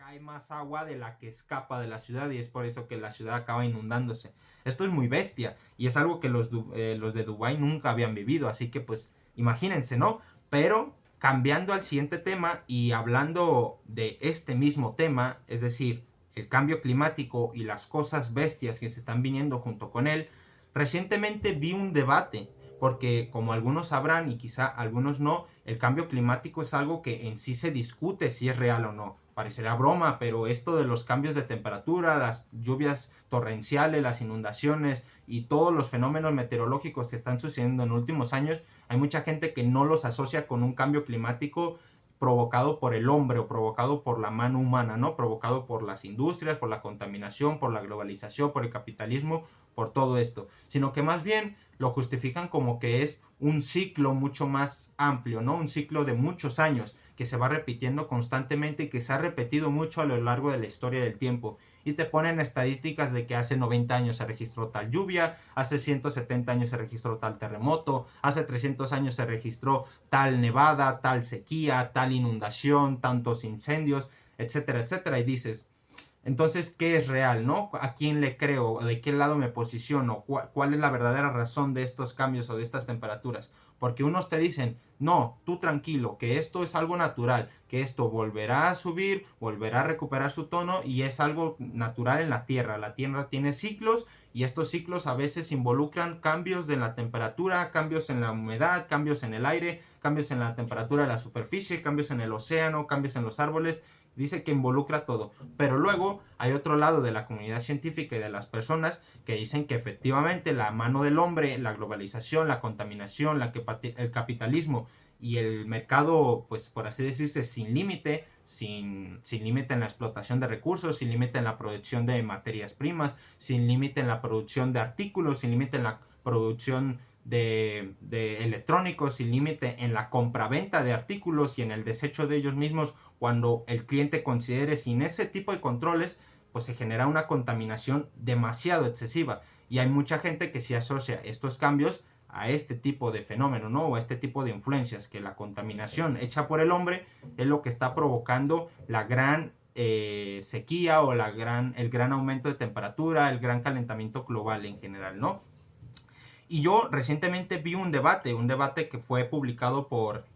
cae más agua de la que escapa de la ciudad y es por eso que la ciudad acaba inundándose. Esto es muy bestia y es algo que los de Dubái nunca habían vivido, así que pues imagínense, ¿no? Pero cambiando al siguiente tema y hablando de este mismo tema, es decir, el cambio climático y las cosas bestias que se están viniendo junto con él, recientemente vi un debate porque como algunos sabrán y quizá algunos no, el cambio climático es algo que en sí se discute si es real o no. Parecerá broma, pero esto de los cambios de temperatura, las lluvias torrenciales, las inundaciones y todos los fenómenos meteorológicos que están sucediendo en los últimos años, hay mucha gente que no los asocia con un cambio climático provocado por el hombre o provocado por la mano humana, ¿no? Provocado por las industrias, por la contaminación, por la globalización, por el capitalismo, por todo esto, sino que más bien lo justifican como que es un ciclo mucho más amplio, ¿no? Un ciclo de muchos años que se va repitiendo constantemente y que se ha repetido mucho a lo largo de la historia del tiempo. Y te ponen estadísticas de que hace 90 años se registró tal lluvia, hace 170 años se registró tal terremoto, hace 300 años se registró tal nevada, tal sequía, tal inundación, tantos incendios, etcétera, etcétera. Y dices, entonces, ¿qué es real, no? ¿A quién le creo? ¿De qué lado me posiciono? ¿Cuál es la verdadera razón de estos cambios o de estas temperaturas? Porque unos te dicen, no, tú tranquilo, que esto es algo natural, que esto volverá a subir, volverá a recuperar su tono y es algo natural en la Tierra. La Tierra tiene ciclos y estos ciclos a veces involucran cambios de la temperatura, cambios en la humedad, cambios en el aire, cambios en la temperatura de la superficie, cambios en el océano, cambios en los árboles. Dice que involucra todo, pero luego hay otro lado de la comunidad científica y de las personas que dicen que efectivamente la mano del hombre, la globalización, la contaminación, el capitalismo y el mercado, pues por así decirse, sin límite, sin límite en la explotación de recursos, sin límite en la producción de materias primas, sin límite en la producción de artículos, sin límite en la producción de electrónicos, sin límite en la compraventa de artículos y en el desecho de ellos mismos cuando el cliente considere sin ese tipo de controles, pues se genera una contaminación demasiado excesiva. Y hay mucha gente que se asocia estos cambios a este tipo de fenómeno, ¿no? O a este tipo de influencias, que la contaminación hecha por el hombre es lo que está provocando la gran sequía o el gran aumento de temperatura, el gran calentamiento global en general, ¿no? Y yo recientemente vi un debate que fue publicado por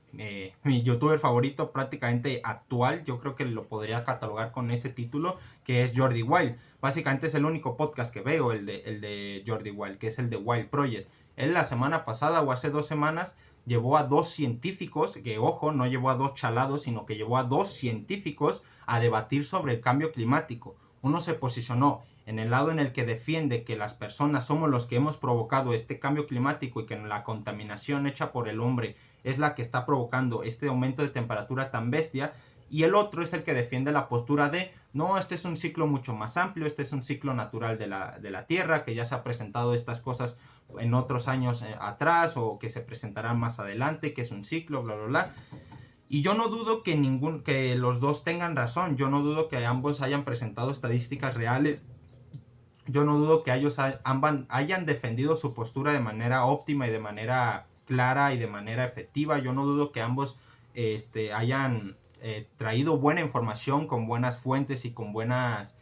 mi youtuber favorito prácticamente actual, yo creo que lo podría catalogar con ese título, que es Jordi Wild. Básicamente es el único podcast que veo, el de Jordi Wild, que es el de Wild Project. Él la semana pasada o hace 2 semanas llevó a 2 científicos, que ojo, no llevó a 2 chalados, sino que llevó a 2 científicos a debatir sobre el cambio climático. Uno se posicionó en el lado en el que defiende que las personas somos los que hemos provocado este cambio climático y que la contaminación hecha por el hombre es la que está provocando este aumento de temperatura tan bestia, y el otro es el que defiende la postura de no, este es un ciclo mucho más amplio, este es un ciclo natural de la Tierra, que ya se ha presentado estas cosas en otros años atrás o que se presentarán más adelante, que es un ciclo, bla, bla, bla. Y yo no dudo que los dos tengan razón, yo no dudo que ambos hayan presentado estadísticas reales, yo no dudo que ellos hayan defendido su postura de manera óptima y de manera clara y de manera efectiva. Yo no dudo que ambos hayan traído buena información con buenas fuentes y con buenas,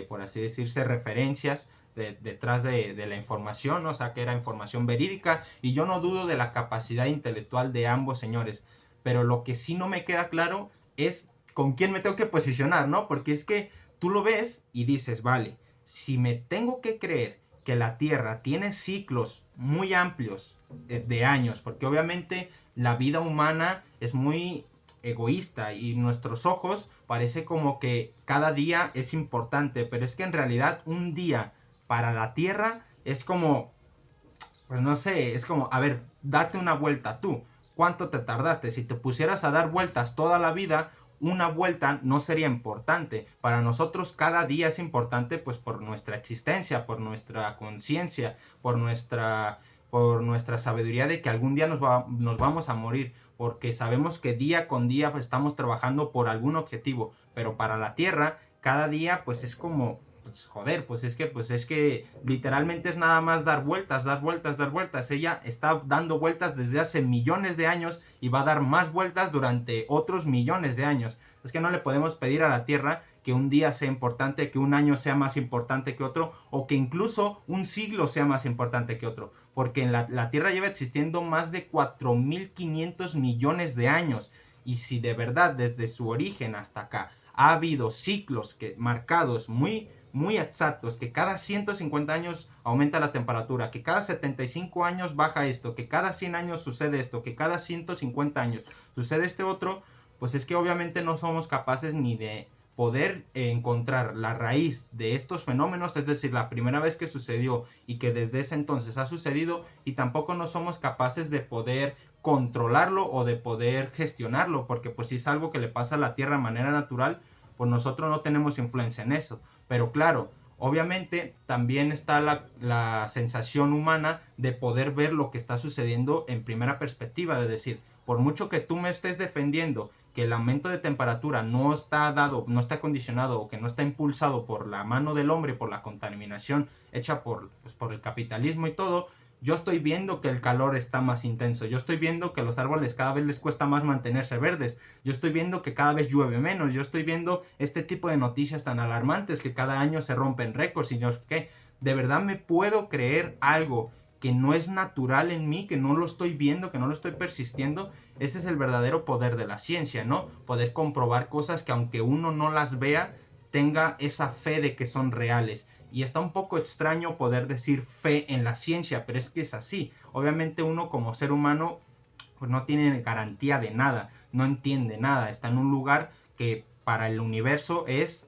por así decirse, referencias detrás de la información, o sea que era información verídica, y yo no dudo de la capacidad intelectual de ambos señores, pero lo que sí no me queda claro es con quién me tengo que posicionar, ¿no? Porque es que tú lo ves y dices, vale, si me tengo que creer que la Tierra tiene ciclos muy amplios de años, porque obviamente la vida humana es muy egoísta y nuestros ojos parece como que cada día es importante, pero es que en realidad un día para la Tierra es como, pues no sé, es como, a ver, date una vuelta tú. ¿Cuánto te tardaste? Si te pusieras a dar vueltas toda la vida, una vuelta no sería importante. Para nosotros cada día es importante pues por nuestra existencia, por nuestra conciencia, por nuestra sabiduría de que algún día nos vamos a morir, porque sabemos que día con día pues, estamos trabajando por algún objetivo, pero para la Tierra cada día pues es como pues joder, pues es que literalmente es nada más dar vueltas, dar vueltas, dar vueltas. Ella está dando vueltas desde hace millones de años y va a dar más vueltas durante otros millones de años. Es que no le podemos pedir a la Tierra que un día sea importante, que un año sea más importante que otro, o que incluso un siglo sea más importante que otro, porque la Tierra lleva existiendo más de 4.500 millones de años, y si de verdad desde su origen hasta acá ha habido ciclos marcados muy exactos, que cada 150 años aumenta la temperatura, que cada 75 años baja esto, que cada 100 años sucede esto, que cada 150 años sucede este otro, pues es que obviamente no somos capaces ni de poder encontrar la raíz de estos fenómenos, es decir, la primera vez que sucedió y que desde ese entonces ha sucedido, y tampoco no somos capaces de poder controlarlo o de poder gestionarlo, porque pues si es algo que le pasa a la Tierra de manera natural, pues nosotros no tenemos influencia en eso. Pero claro, obviamente también está la sensación humana de poder ver lo que está sucediendo en primera perspectiva, de decir, por mucho que tú me estés defendiendo que el aumento de temperatura no está dado, no está condicionado o que no está impulsado por la mano del hombre, por la contaminación hecha por el capitalismo y todo, yo estoy viendo que el calor está más intenso, yo estoy viendo que a los árboles cada vez les cuesta más mantenerse verdes, yo estoy viendo que cada vez llueve menos, yo estoy viendo este tipo de noticias tan alarmantes que cada año se rompen récords y yo qué, de verdad me puedo creer algo que no es natural en mí, que no lo estoy viendo, que no lo estoy persistiendo. Ese es el verdadero poder de la ciencia, ¿no? Poder comprobar cosas que aunque uno no las vea, tenga esa fe de que son reales. Y está un poco extraño poder decir fe en la ciencia, pero es que es así. Obviamente uno como ser humano pues no tiene garantía de nada, no entiende nada, está en un lugar que para el universo es,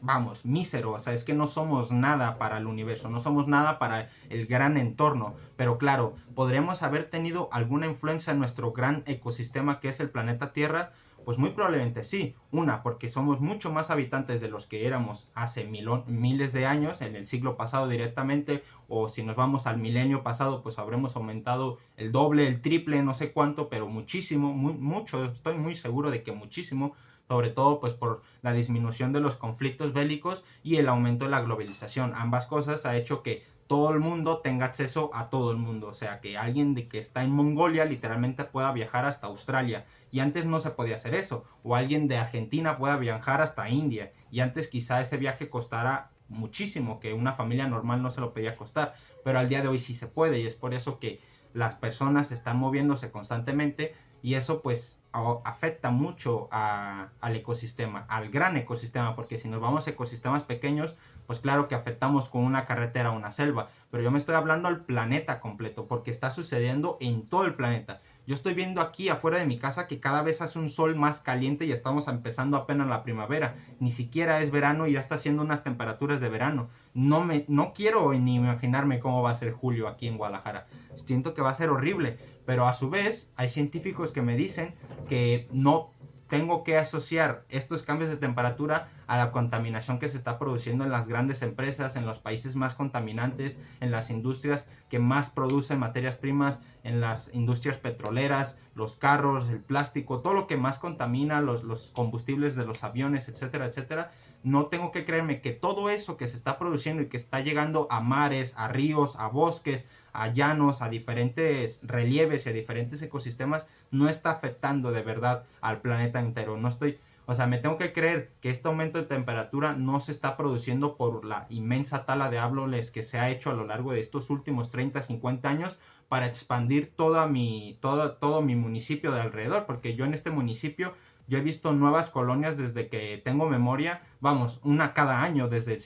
vamos, mísero, o sea, es que no somos nada para el universo, no somos nada para el gran entorno, pero claro, ¿podremos haber tenido alguna influencia en nuestro gran ecosistema que es el planeta Tierra? Pues muy probablemente sí. Una, porque somos mucho más habitantes de los que éramos hace miles de años, en el siglo pasado directamente, o si nos vamos al milenio pasado, pues habremos aumentado el doble, el triple, no sé cuánto, pero muchísimo, mucho, estoy muy seguro de que muchísimo, sobre todo pues por la disminución de los conflictos bélicos y el aumento de la globalización. Ambas cosas ha hecho que todo el mundo tenga acceso a todo el mundo, o sea, que alguien de que está en Mongolia literalmente pueda viajar hasta Australia, y antes no se podía hacer eso, o alguien de Argentina pueda viajar hasta India, y antes quizá ese viaje costara muchísimo, que una familia normal no se lo podía costar, pero al día de hoy sí se puede, y es por eso que las personas están moviéndose constantemente, y eso pues afecta mucho al ecosistema, al gran ecosistema, porque si nos vamos a ecosistemas pequeños, pues claro que afectamos con una carretera o una selva, pero yo me estoy hablando al planeta completo, porque está sucediendo en todo el planeta. Yo estoy viendo aquí afuera de mi casa que cada vez hace un sol más caliente y estamos empezando apenas la primavera. Ni siquiera es verano y ya está haciendo unas temperaturas de verano. No quiero ni imaginarme cómo va a ser julio aquí en Guadalajara. Siento que va a ser horrible, pero a su vez hay científicos que me dicen que no tengo que asociar estos cambios de temperatura a la contaminación que se está produciendo en las grandes empresas, en los países más contaminantes, en las industrias que más producen materias primas, en las industrias petroleras, los carros, el plástico, todo lo que más contamina, los combustibles de los aviones, etcétera, etcétera. No tengo que creerme que todo eso que se está produciendo y que está llegando a mares, a ríos, a bosques, a llanos, a diferentes relieves y a diferentes ecosistemas, no está afectando de verdad al planeta entero. No estoy, o sea, me tengo que creer que este aumento de temperatura no se está produciendo por la inmensa tala de árboles que se ha hecho a lo largo de estos últimos 30, 50 años para expandir todo mi municipio de alrededor, porque yo en este municipio yo he visto nuevas colonias desde que tengo memoria, vamos, una cada año, desde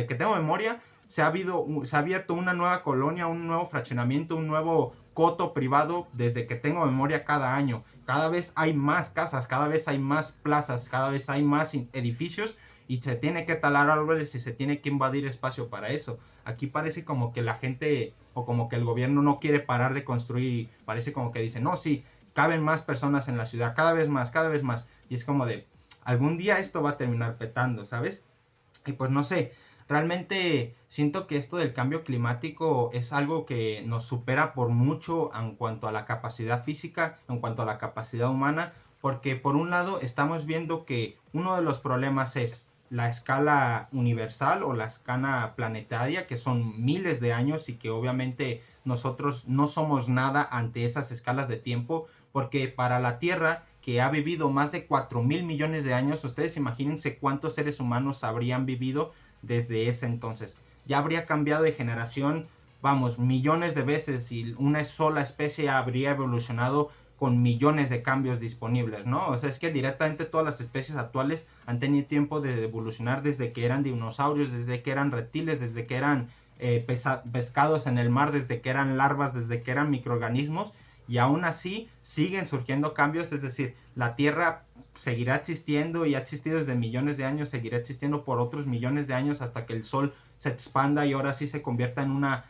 que tengo memoria se ha abierto una nueva colonia, un nuevo fraccionamiento, un nuevo coto privado desde que tengo memoria cada año. Cada vez hay más casas, cada vez hay más plazas, cada vez hay más edificios y se tiene que talar árboles y se tiene que invadir espacio para eso. Aquí parece como que la gente o como que el gobierno no quiere parar de construir, parece como que dice, no, sí, caben más personas en la ciudad, cada vez más, cada vez más. Y es como de, algún día esto va a terminar petando, ¿sabes? Y pues no sé, realmente siento que esto del cambio climático es algo que nos supera por mucho en cuanto a la capacidad física, en cuanto a la capacidad humana, porque por un lado estamos viendo que uno de los problemas es la escala universal o la escala planetaria, que son miles de años y que obviamente nosotros no somos nada ante esas escalas de tiempo, porque para la Tierra que ha vivido más de 4.000 millones de años. Ustedes imagínense cuántos seres humanos habrían vivido desde ese entonces. Ya habría cambiado de generación, vamos, millones de veces, y una sola especie habría evolucionado con millones de cambios disponibles, ¿no? O sea, es que directamente todas las especies actuales han tenido tiempo de evolucionar desde que eran dinosaurios, desde que eran reptiles, desde que eran pescados en el mar, desde que eran larvas, desde que eran microorganismos, y aún así siguen surgiendo cambios. Es decir, la Tierra seguirá existiendo y ha existido desde millones de años, seguirá existiendo por otros millones de años hasta que el Sol se expanda y ahora sí se convierta en una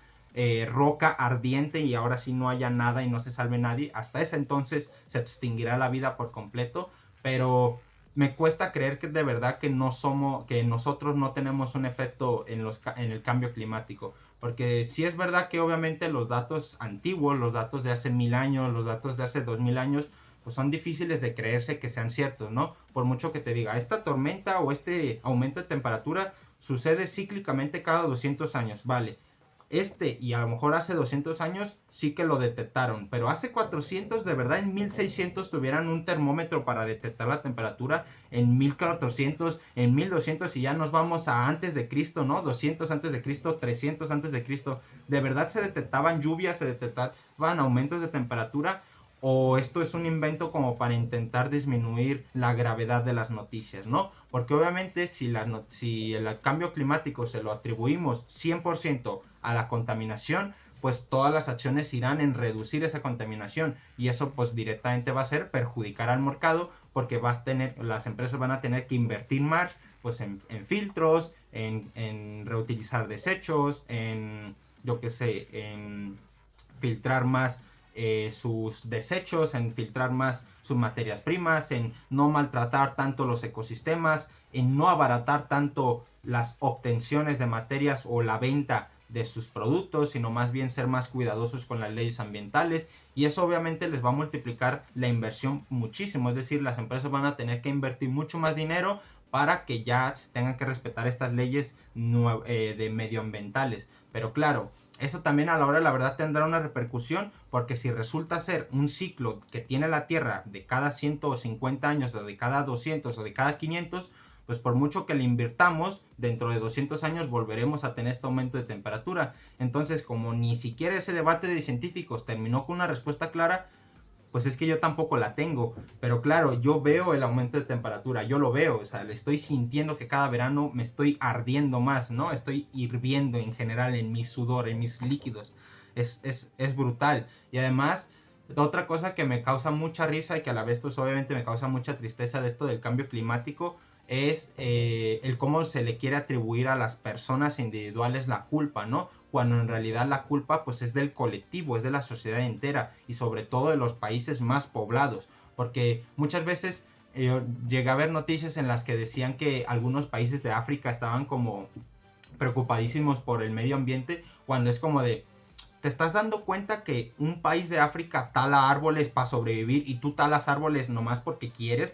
roca ardiente y ahora sí no haya nada y no se salve nadie. Hasta ese entonces se extinguirá la vida por completo, pero me cuesta creer que de verdad que no somos, que nosotros no tenemos un efecto en el cambio climático. Porque sí es verdad que obviamente los datos antiguos, los datos de hace 1000 años, los datos de hace 2000 años, pues son difíciles de creerse que sean ciertos, ¿no? Por mucho que te diga, esta tormenta o este aumento de temperatura sucede cíclicamente cada 200 años, vale. Y a lo mejor hace 200 años sí que lo detectaron, pero hace 400, de verdad, en 1600 tuvieran un termómetro para detectar la temperatura, en 1400, en 1200, y ya nos vamos a antes de Cristo, ¿no? 200 antes de Cristo, 300 antes de Cristo. ¿De verdad se detectaban lluvias, se detectaban aumentos de temperatura? ¿O esto es un invento como para intentar disminuir la gravedad de las noticias, ¿no? Porque obviamente si el cambio climático se lo atribuimos 100% a la contaminación, pues todas las acciones irán en reducir esa contaminación, y eso pues directamente va a ser perjudicar al mercado, porque las empresas van a tener que invertir más pues en filtros, en reutilizar desechos, en yo qué sé, en filtrar más sus desechos, en filtrar más sus materias primas, en no maltratar tanto los ecosistemas, en no abaratar tanto las obtenciones de materias o la venta de sus productos, sino más bien ser más cuidadosos con las leyes ambientales, y eso obviamente les va a multiplicar la inversión muchísimo. Es decir, las empresas van a tener que invertir mucho más dinero para que ya se tengan que respetar estas leyes de medioambientales. Pero claro, eso también a la hora de la verdad tendrá una repercusión, porque si resulta ser un ciclo que tiene la Tierra de cada 150 años, o de cada 200 o de cada 500, pues por mucho que le invirtamos, dentro de 200 años volveremos a tener este aumento de temperatura. Entonces, como ni siquiera ese debate de científicos terminó con una respuesta clara, pues es que yo tampoco la tengo. Pero claro, yo veo el aumento de temperatura, yo lo veo, o sea, le estoy sintiendo que cada verano me estoy ardiendo más, ¿no? Estoy hirviendo en general en mi sudor, en mis líquidos. Es brutal. Y además, otra cosa que me causa mucha risa y que a la vez pues obviamente me causa mucha tristeza de esto del cambio climático es el cómo se le quiere atribuir a las personas individuales la culpa, ¿no? Cuando en realidad la culpa pues es del colectivo, es de la sociedad entera, y sobre todo de los países más poblados, porque muchas veces llegué a ver noticias en las que decían que algunos países de África estaban como preocupadísimos por el medio ambiente, cuando es como de, ¿te estás dando cuenta que un país de África tala árboles para sobrevivir, y tú talas árboles nomás porque quieres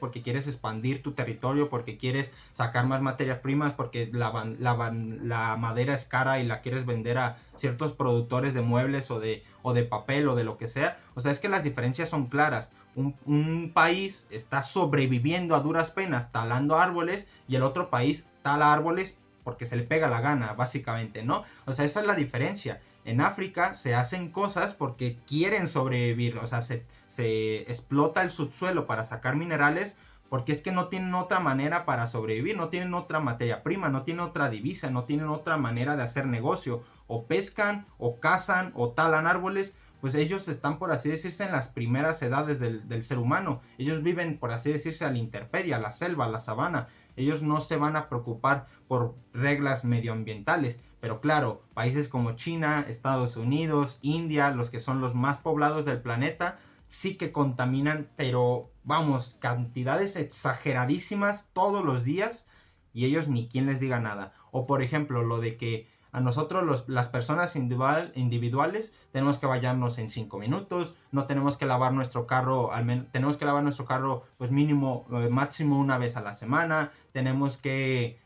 expandir tu territorio, porque quieres sacar más materias primas, porque la madera es cara y la quieres vender a ciertos productores de muebles o de papel o de lo que sea? O sea, es que las diferencias son claras. Un país está sobreviviendo a duras penas talando árboles, y el otro país tala árboles porque se le pega la gana, básicamente, ¿no? O sea, esa es la diferencia. En África se hacen cosas porque quieren sobrevivir, o sea, se explota el subsuelo para sacar minerales, porque es que no tienen otra manera para sobrevivir, no tienen otra materia prima, no tienen otra divisa, no tienen otra manera de hacer negocio. O pescan, o cazan, o talan árboles. Pues ellos están, por así decirse, en las primeras edades del ser humano. Ellos viven, por así decirse, a la intemperie, a la selva, a la sabana. Ellos no se van a preocupar por reglas medioambientales. Pero claro, países como China, Estados Unidos, India, los que son los más poblados del planeta, sí que contaminan, pero vamos, cantidades exageradísimas todos los días, y ellos ni quien les diga nada. O por ejemplo, lo de que a nosotros las personas individuales tenemos que bañarnos en 5 minutos, no tenemos que lavar nuestro carro, tenemos que lavar nuestro carro pues mínimo, máximo una vez a la semana, tenemos que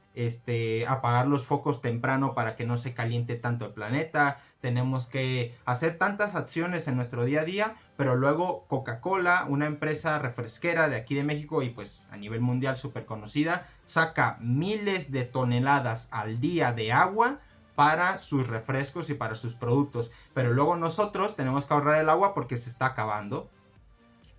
apagar los focos temprano para que no se caliente tanto el planeta. Tenemos que hacer tantas acciones en nuestro día a día, pero luego Coca-Cola, una empresa refresquera de aquí de México y pues a nivel mundial súper conocida, saca miles de toneladas al día de agua para sus refrescos y para sus productos, pero luego nosotros tenemos que ahorrar el agua porque se está acabando.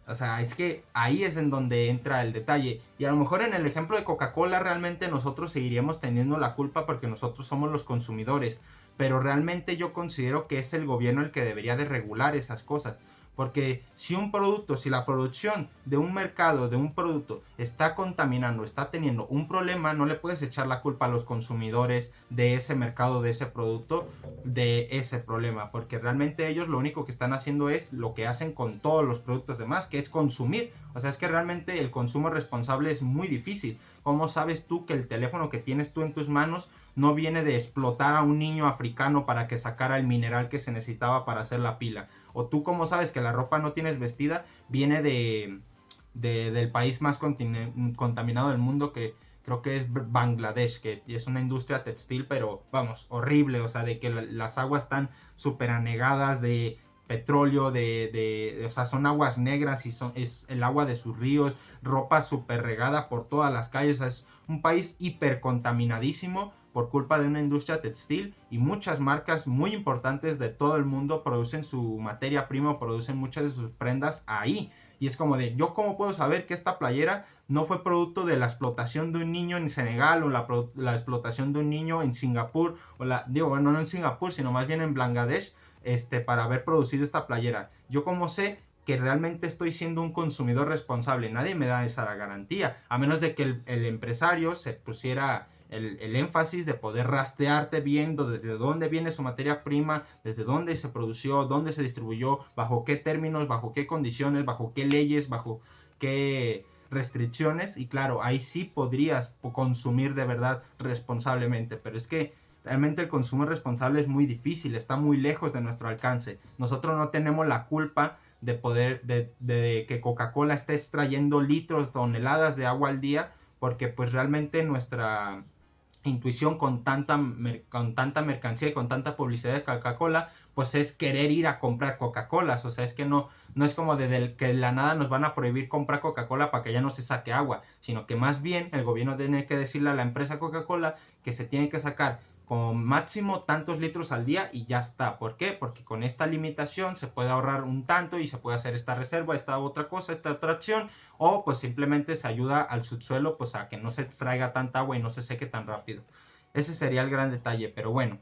O sea, es que ahí es en donde entra el detalle. Y a lo mejor en el ejemplo de Coca-Cola realmente nosotros seguiríamos teniendo la culpa porque nosotros somos los consumidores. Pero realmente yo considero que es el gobierno el que debería de regular esas cosas. Porque si un producto, si la producción de un mercado, de un producto, está contaminando, está teniendo un problema, no le puedes echar la culpa a los consumidores de ese mercado, de ese producto, de ese problema. Porque realmente ellos lo único que están haciendo es lo que hacen con todos los productos demás, que es consumir. O sea, es que realmente el consumo responsable es muy difícil. ¿Cómo sabes tú que el teléfono que tienes tú en tus manos no viene de explotar a un niño africano para que sacara el mineral que se necesitaba para hacer la pila? O tú cómo sabes que la ropa no tienes vestida viene del país más contaminado del mundo, que creo que es Bangladesh, que es una industria textil, pero vamos, horrible. O sea, de que las aguas están súper anegadas de petróleo, o sea, son aguas negras y es el agua de sus ríos, ropa súper regada por todas las calles. O sea, es un país hiper contaminadísimo por culpa de una industria textil, y muchas marcas muy importantes de todo el mundo producen su materia prima, producen muchas de sus prendas ahí. Y es como de, ¿yo cómo puedo saber que esta playera no fue producto de la explotación de un niño en Senegal, o la explotación de un niño en Singapur, bueno, no en Singapur, sino más bien en Bangladesh, para haber producido esta playera? ¿Yo cómo sé que realmente estoy siendo un consumidor responsable? Nadie me da esa garantía, a menos de que el empresario se pusiera el énfasis de poder rastrearte viendo desde dónde viene su materia prima, desde dónde se produjo, dónde se distribuyó, bajo qué términos, bajo qué condiciones, bajo qué leyes, bajo qué restricciones. Y claro, ahí sí podrías consumir de verdad responsablemente, pero es que realmente el consumo responsable es muy difícil, está muy lejos de nuestro alcance. Nosotros no tenemos la culpa de que Coca-Cola esté extrayendo litros, toneladas de agua al día, porque pues realmente nuestra intuición con tanta mercancía y con tanta publicidad de Coca-Cola, pues es querer ir a comprar Coca-Colas. O sea, es que no es como que de la nada nos van a prohibir comprar Coca-Cola para que ya no se saque agua, sino que más bien el gobierno tiene que decirle a la empresa Coca-Cola que se tiene que sacar con máximo tantos litros al día y ya está. ¿Por qué? Porque con esta limitación se puede ahorrar un tanto y se puede hacer esta reserva, esta otra cosa, esta otra acción, o pues simplemente se ayuda al subsuelo pues a que no se extraiga tanta agua y no se seque tan rápido. Ese sería el gran detalle, pero bueno,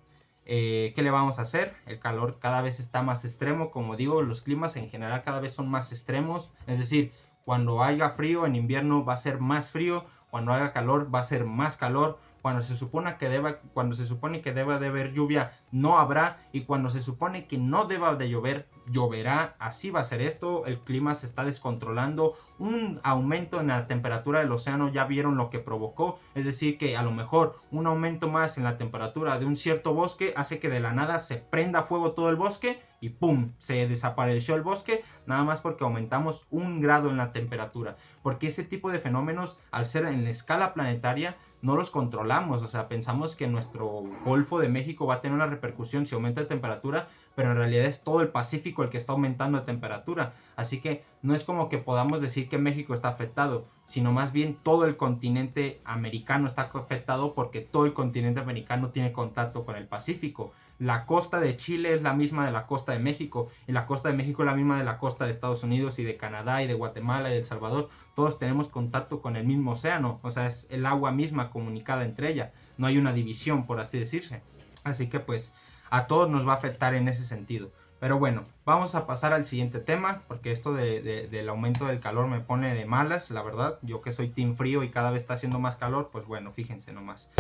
¿qué le vamos a hacer? El calor cada vez está más extremo, como digo, los climas en general cada vez son más extremos, es decir, cuando haya frío en invierno va a ser más frío, cuando haga calor va a ser más calor, cuando se supone que deba de haber lluvia no habrá, y cuando se supone que no deba de llover, lloverá. Así va a ser esto, el clima se está descontrolando, un aumento en la temperatura del océano ya vieron lo que provocó, es decir que a lo mejor un aumento más en la temperatura de un cierto bosque hace que de la nada se prenda fuego todo el bosque y ¡pum! Se desapareció el bosque, nada más porque aumentamos 1 grado en la temperatura, porque ese tipo de fenómenos, al ser en la escala planetaria, no los controlamos. O sea, pensamos que nuestro Golfo de México va a tener una repercusión si aumenta de temperatura, pero en realidad es todo el Pacífico el que está aumentando de temperatura, así que no es como que podamos decir que México está afectado, sino más bien todo el continente americano está afectado, porque todo el continente americano tiene contacto con el Pacífico. La costa de Chile es la misma de la costa de México, y la costa de México es la misma de la costa de Estados Unidos y de Canadá y de Guatemala y de El Salvador. Todos tenemos contacto con el mismo océano, o sea, es el agua misma comunicada entre ellas, no hay una división, por así decirse. Así que pues a todos nos va a afectar en ese sentido. Pero bueno, vamos a pasar al siguiente tema, porque esto del aumento del calor me pone de malas, la verdad. Yo que soy team frío y cada vez está haciendo más calor, pues bueno, fíjense nomás.